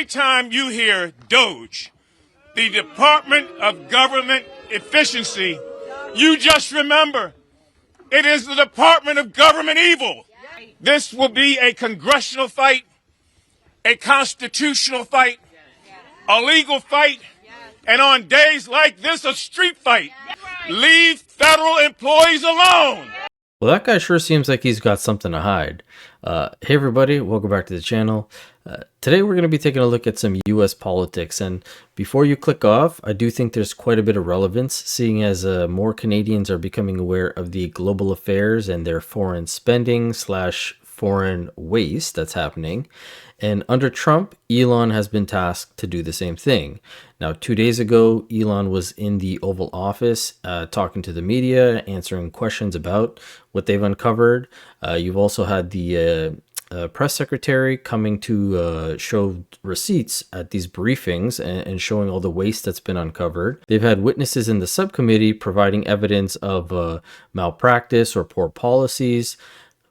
every time you hear DOGE, the Department of Government Efficiency, you just remember it is the Department of Government Evil. This will be a congressional fight, a constitutional fight, a legal fight, and on days like this, a street fight. Leave federal employees alone. Well, that guy sure seems like he's got something to hide. Hey everybody, welcome back to the channel. Today we're going to be taking a look at some US politics, and before you click off, I do think there's quite a bit of relevance, seeing as more Canadians are becoming aware of the global affairs and their foreign spending / foreign waste that's happening. And under Trump, Elon has been tasked to do the same thing. Now, 2 days ago, Elon was in the Oval Office talking to the media, answering questions about what they've uncovered. You've also had the press secretary coming to show receipts at these briefings and showing all the waste that's been uncovered. They've had witnesses in the subcommittee providing evidence of malpractice or poor policies.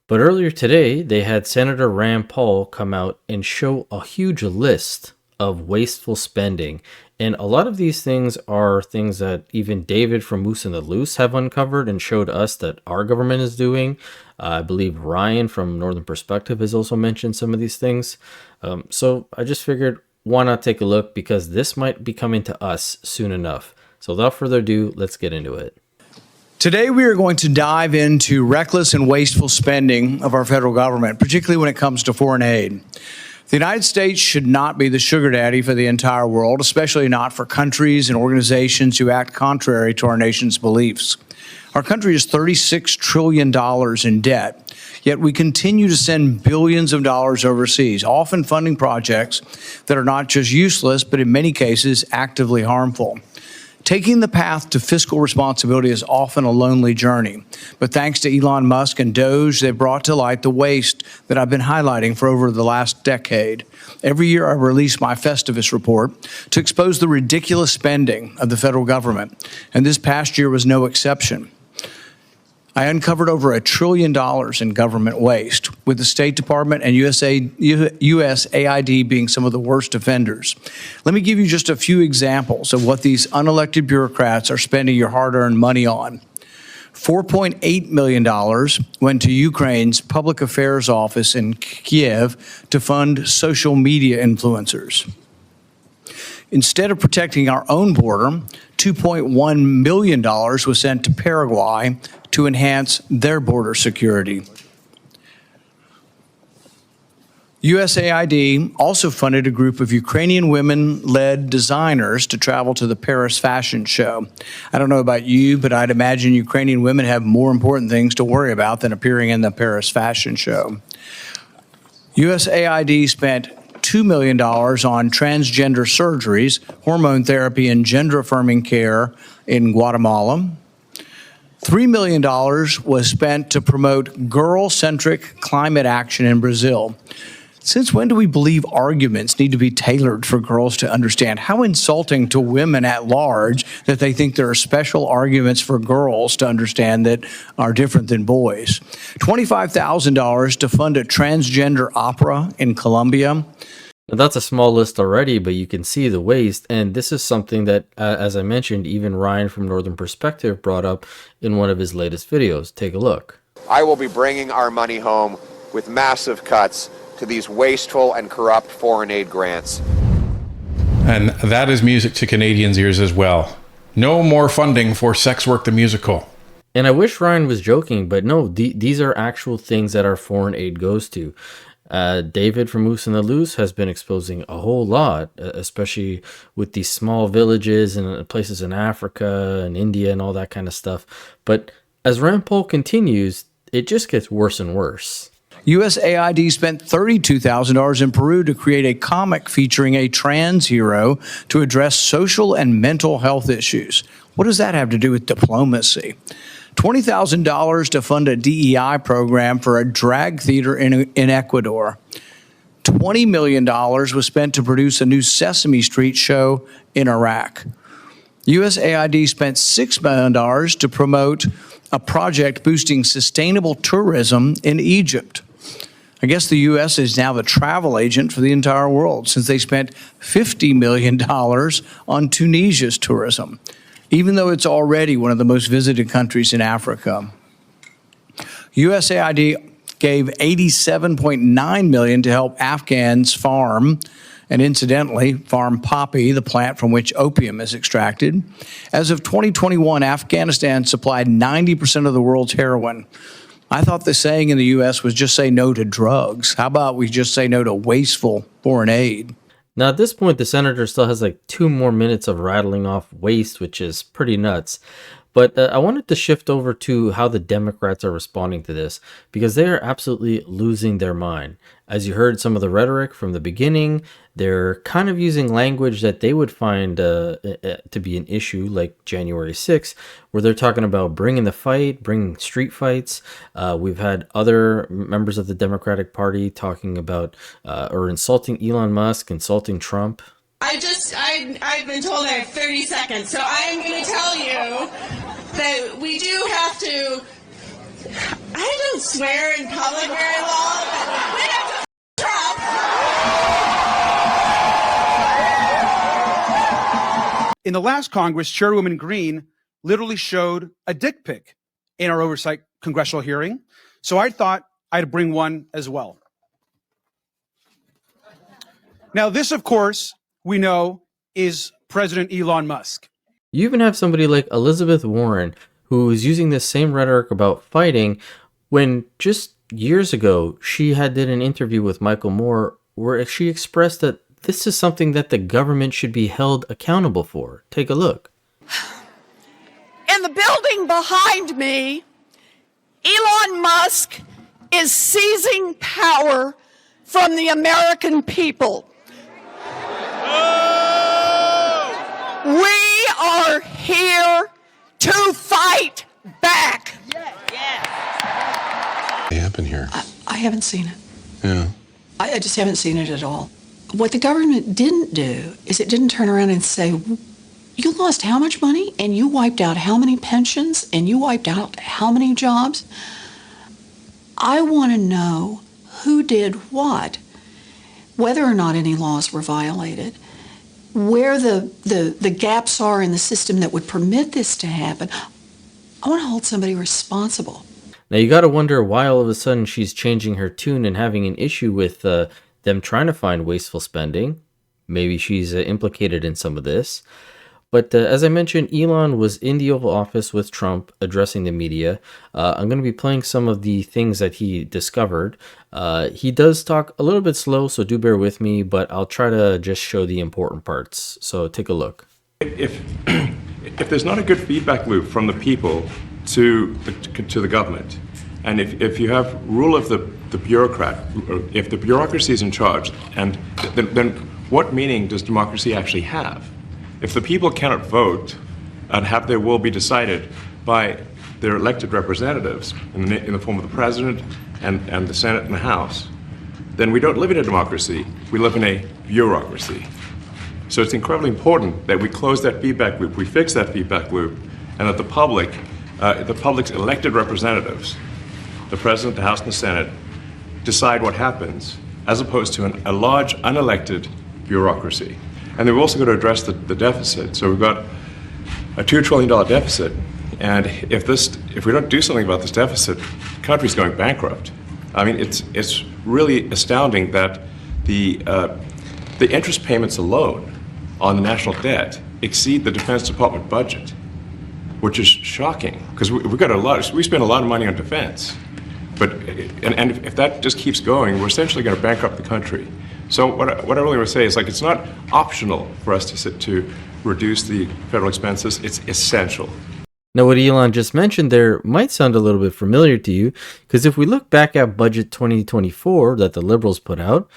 But earlier today, they had Senator Rand Paul come out and show a huge list of wasteful spending. And a lot of these things are things that even David from Moose and the Loose have uncovered and showed us that our government is doing. I believe Ryan from Northern Perspective has also mentioned some of these things. So I just figured, why not take a look, because this might be coming to us soon enough. So without further ado, let's get into it. Today, we are going to dive into reckless and wasteful spending of our federal government, particularly when it comes to foreign aid. The United States should not be the sugar daddy for the entire world, especially not for countries and organizations who act contrary to our nation's beliefs. Our country is $36 trillion in debt, yet we continue to send billions of dollars overseas, often funding projects that are not just useless, but in many cases actively harmful. Taking the path to fiscal responsibility is often a lonely journey, but thanks to Elon Musk and DOGE, they've brought to light the waste that I've been highlighting for over the last decade. Every year I release my Festivus report to expose the ridiculous spending of the federal government, and this past year was no exception. I uncovered over $1 trillion in government waste, with the State Department and USAID being some of the worst offenders. Let me give you just a few examples of what these unelected bureaucrats are spending your hard-earned money on. $4.8 million went to Ukraine's public affairs office in Kiev to fund social media influencers. Instead of protecting our own border, $2.1 million was sent to Paraguay to enhance their border security. USAID also funded a group of Ukrainian women-led designers to travel to the Paris Fashion Show. I don't know about you, but I'd imagine Ukrainian women have more important things to worry about than appearing in the Paris Fashion Show. USAID spent $2 million on transgender surgeries, hormone therapy, and gender-affirming care in Guatemala. $3 million was spent to promote girl-centric climate action in Brazil. Since when do we believe arguments need to be tailored for girls to understand? How insulting to women at large that they think there are special arguments for girls to understand that are different than boys. $25,000 to fund a transgender opera in Colombia. Now, that's a small list already, but you can see the waste, and this is something that, as I mentioned, even Ryan from Northern Perspective brought up in one of his latest videos. Take a look. I will be bringing our money home with massive cuts to these wasteful and corrupt foreign aid grants. And that is music to Canadians' ears as well. No more funding for Sex Work the Musical. And I wish Ryan was joking, but no, these are actual things that our foreign aid goes to. David from Moose and the Loose has been exposing a whole lot, especially with these small villages and places in Africa and India and all that kind of stuff. But as Rand Paul continues, it just gets worse and worse. USAID spent $32,000 in Peru to create a comic featuring a trans hero to address social and mental health issues. What does that have to do with diplomacy? $20,000 to fund a DEI program for a drag theater in Ecuador. $20 million was spent to produce a new Sesame Street show in Iraq. USAID spent $6 million to promote a project boosting sustainable tourism in Egypt. I guess the U.S. is now the travel agent for the entire world since they spent $50 million on Tunisia's tourism, even though it's already one of the most visited countries in Africa. USAID gave $87.9 million to help Afghans farm, and incidentally, farm poppy, the plant from which opium is extracted. As of 2021, Afghanistan supplied 90% of the world's heroin. I thought the saying in the U.S. was just say no to drugs. How about we just say no to wasteful foreign aid? Now, at this point, the senator still has like 2 more minutes of rattling off waste, which is pretty nuts. But I wanted to shift over to how the Democrats are responding to this, because they are absolutely losing their mind. As you heard some of the rhetoric from the beginning, they're kind of using language that they would find to be an issue, like January 6th, where they're talking about bringing the fight, bringing street fights. We've had other members of the Democratic Party talking about or insulting Elon Musk, insulting Trump. I've been told I have 30 seconds, so I'm going to tell you that we do have to, I don't swear in public very long, but we have to Trump. In the last Congress, Chairwoman Green literally showed a dick pic in our oversight congressional hearing, so I thought I'd bring one as well. Now, this, of course, we know is President Elon Musk. You even have somebody like Elizabeth Warren, who is using this same rhetoric about fighting, when just years ago she did an interview with Michael Moore where she expressed that this is something that the government should be held accountable for. Take a look. In the building behind me, Elon Musk is seizing power from the American people. We are here to fight back. What happened here? I haven't seen it. Yeah. I just haven't seen it at all. What the government didn't do is it didn't turn around and say, you lost how much money and you wiped out how many pensions and you wiped out how many jobs. I want to know who did what, whether or not any laws were violated, where the gaps are in the system that would permit this to happen. I want to hold somebody responsible. Now you got to wonder why all of a sudden she's changing her tune and having an issue with them trying to find wasteful spending. Maybe she's implicated in some of this. But as I mentioned, Elon was in the Oval Office with Trump addressing the media. I'm going to be playing some of the things that he discovered. He does talk a little bit slow, so do bear with me, but I'll try to just show the important parts. So take a look. If there's not a good feedback loop from the people to the government, and if you have rule of the bureaucrat, if the bureaucracy is in charge, and then what meaning does democracy actually have? If the people cannot vote and have their will be decided by their elected representatives in the form of the president and the Senate and the House, then we don't live in a democracy, we live in a bureaucracy. So it's incredibly important that we close that feedback loop, we fix that feedback loop, and that the public's elected representatives, the president, the House, and the Senate, decide what happens, as opposed to a large unelected bureaucracy. And then we've also got to address the deficit. So we've got a $2 trillion deficit, and if we don't do something about this deficit, the country's going bankrupt. I mean, it's really astounding that the interest payments alone on the national debt exceed the Defense Department budget, which is shocking because we spend a lot of money on defense, and if that just keeps going, we're essentially going to bankrupt the country. So what I really want to say is, like, it's not optional for us to reduce the federal expenses. It's essential. Now, what Elon just mentioned there might sound a little bit familiar to you, because if we look back at Budget 2024 that the Liberals put out,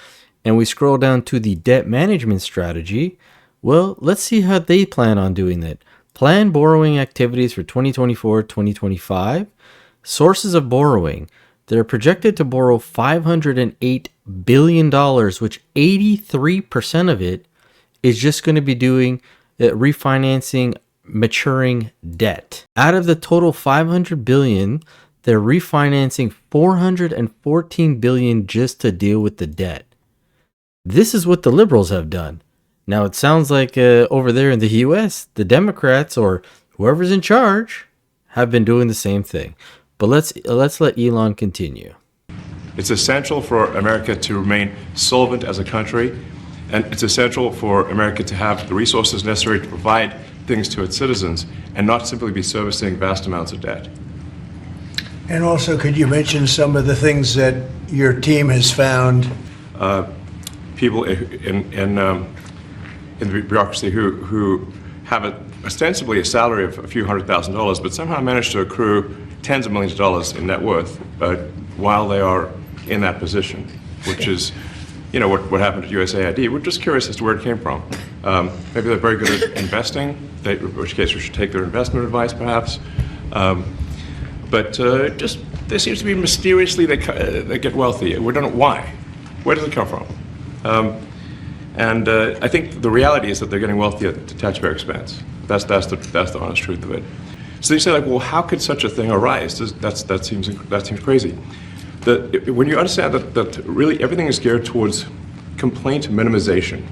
and we scroll down to the debt management strategy, well, let's see how they plan on doing that. Planned borrowing activities for 2024-2025. Sources of borrowing. They're projected to borrow $508 billion, which 83% of it is just going to be doing refinancing maturing debt. Out of the total $500 billion, they're refinancing $414 billion just to deal with the debt. This is what the liberals have done. Now it sounds like over there in the US, the Democrats or whoever's in charge have been doing the same thing. But let's let Elon continue. It's essential for America to remain solvent as a country, and it's essential for America to have the resources necessary to provide things to its citizens and not simply be servicing vast amounts of debt. And also, could you mention some of the things that your team has found? People in the bureaucracy who have ostensibly a salary of a few $100,000, but somehow manage to accrue tens of millions of dollars in net worth while they are in that position, which is, you know, what happened at USAID. We're just curious as to where it came from. Maybe they're very good at investing, in which case we should take their investment advice, perhaps. But just there seems to be mysteriously they get wealthy. We don't know why. Where does it come from? And I think the reality is that they're getting wealthy at the taxpayer expense. That's the honest truth of it. So they say, like, well, how could such a thing arise? That seems crazy. When you understand that really everything is geared towards complaint minimization,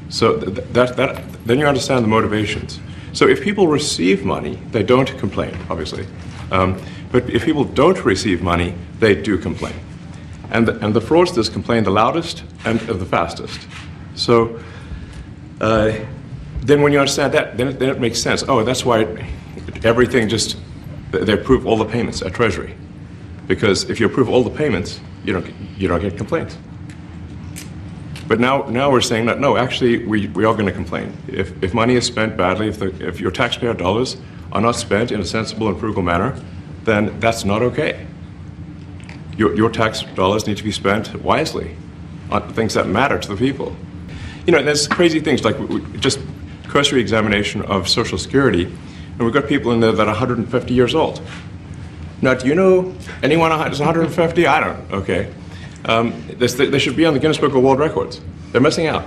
so then you understand the motivations. So if people receive money, they don't complain, obviously. But if people don't receive money, they do complain. And the fraudsters complain the loudest and the fastest. So then when you understand that, then it makes sense. Oh, that's why everything they approve all the payments at Treasury. Because if you approve all the payments, you don't get complaints. But now we're saying that, no, actually, we are going to complain. If money is spent badly, if your taxpayer dollars are not spent in a sensible and frugal manner, then that's not okay. Your tax dollars need to be spent wisely on things that matter to the people. You know, there's crazy things like just cursory examination of Social Security, and we've got people in there that are 150 years old. Now, do you know anyone who's 150? I don't. Okay. They should be on the Guinness Book of World Records. They're missing out.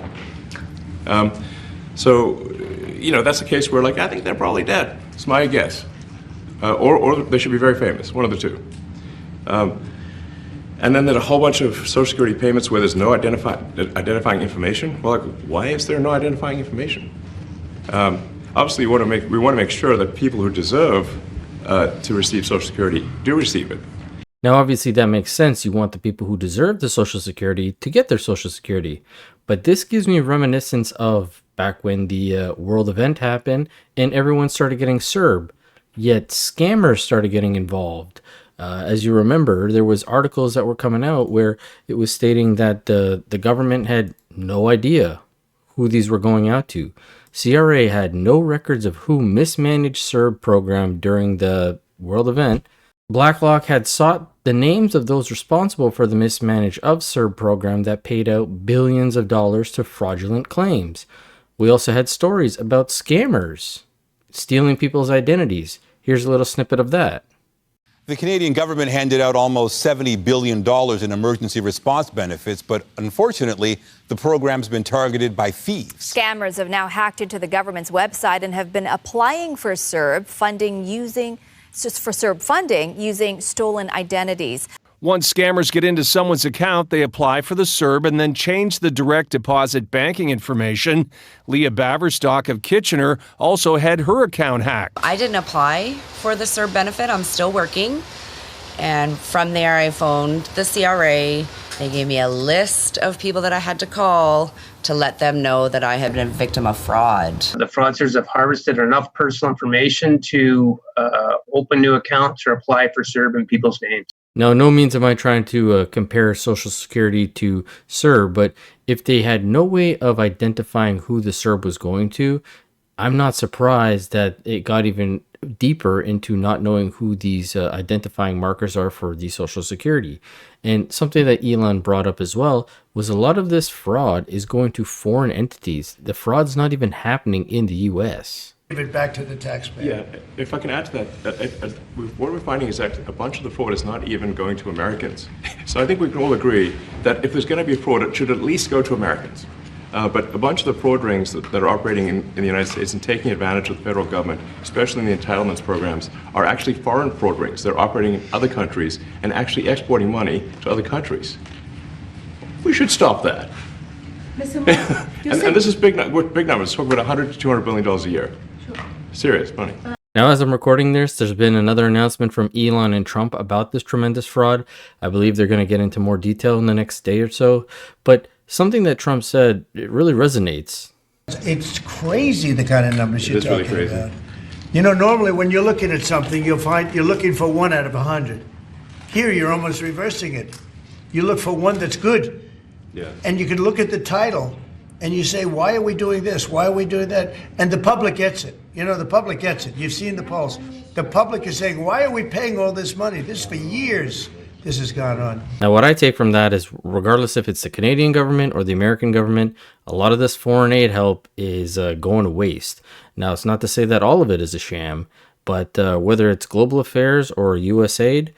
So, you know, that's a case where, like, I think they're probably dead. It's my guess. Or they should be very famous, one of the two. And then there's a whole bunch of Social Security payments where there's no identifying information. Well, like, why is there no identifying information? Obviously, we want to make sure that people who deserve to receive Social Security do receive it. Now, obviously, that makes sense. You want the people who deserve the Social Security to get their Social Security. But this gives me a reminiscence of back when the world event happened and everyone started getting CERB, yet scammers started getting involved. As you remember, there was articles that were coming out where it was stating that the government had no idea who these were going out to. CRA had no records of who mismanaged CERB program during the world event. BlackRock had sought the names of those responsible for the mismanaged of CERB program that paid out billions of dollars to fraudulent claims. We also had stories about scammers stealing people's identities. Here's a little snippet of that. The Canadian government handed out almost $70 billion in emergency response benefits, but unfortunately, the program's been targeted by thieves. Scammers have now hacked into the government's website and have been applying for CERB funding using stolen identities. Once scammers get into someone's account, they apply for the CERB and then change the direct deposit banking information. Leah Baverstock of Kitchener also had her account hacked. I didn't apply for the CERB benefit. I'm still working. And from there, I phoned the CRA. They gave me a list of people that I had to call to let them know that I had been a victim of fraud. The fraudsters have harvested enough personal information to open new accounts or apply for CERB in people's names. Now, no means am I trying to compare Social Security to CERB, but if they had no way of identifying who the CERB was going to, I'm not surprised that it got even deeper into not knowing who these identifying markers are for the Social Security. And something that Elon brought up as well was a lot of this fraud is going to foreign entities. The fraud's not even happening in the U.S. Give it back to the taxpayer. Yeah, if I can add to that, what we're finding is that a bunch of the fraud is not even going to Americans. So I think we can all agree that if there's going to be fraud, it should at least go to Americans. But a bunch of the fraud rings that are operating in the United States and taking advantage of the federal government, especially in the entitlements programs, are actually foreign fraud rings. They're operating in other countries and actually exporting money to other countries. We should stop that. and this is big numbers. Talk about $100 to $200 billion a year. Serious money. Now, as I'm recording this, there's been another announcement from Elon and Trump about this tremendous fraud. I believe they're going to get into more detail in the next day or so. But something that Trump said, it really resonates. It's crazy the kind of numbers you're really talking crazy. about. You know, normally when you're looking at something, you'll find you're looking for 1 out of 100. Here, you're almost reversing it. You look for one that's good. Yeah. And you can look at the title and you say, why are we doing this? Why are we doing that? And the public gets it. You know, the public gets it. You've seen the polls. The public is saying, why are we paying all this money? This for years, this has gone on. Now, what I take from that is, regardless if it's the Canadian government or the American government, a lot of this foreign aid help is going to waste. Now, it's not to say that all of it is a sham, but whether it's global affairs or U.S. aid,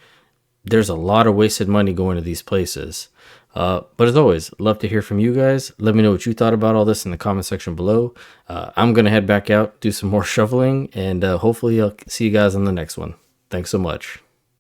there's a lot of wasted money going to these places. But as always, love to hear from you guys. Let me know what you thought about all this in the comment section below. I'm going to head back out, do some more shoveling, and hopefully I'll see you guys on the next one. Thanks so much.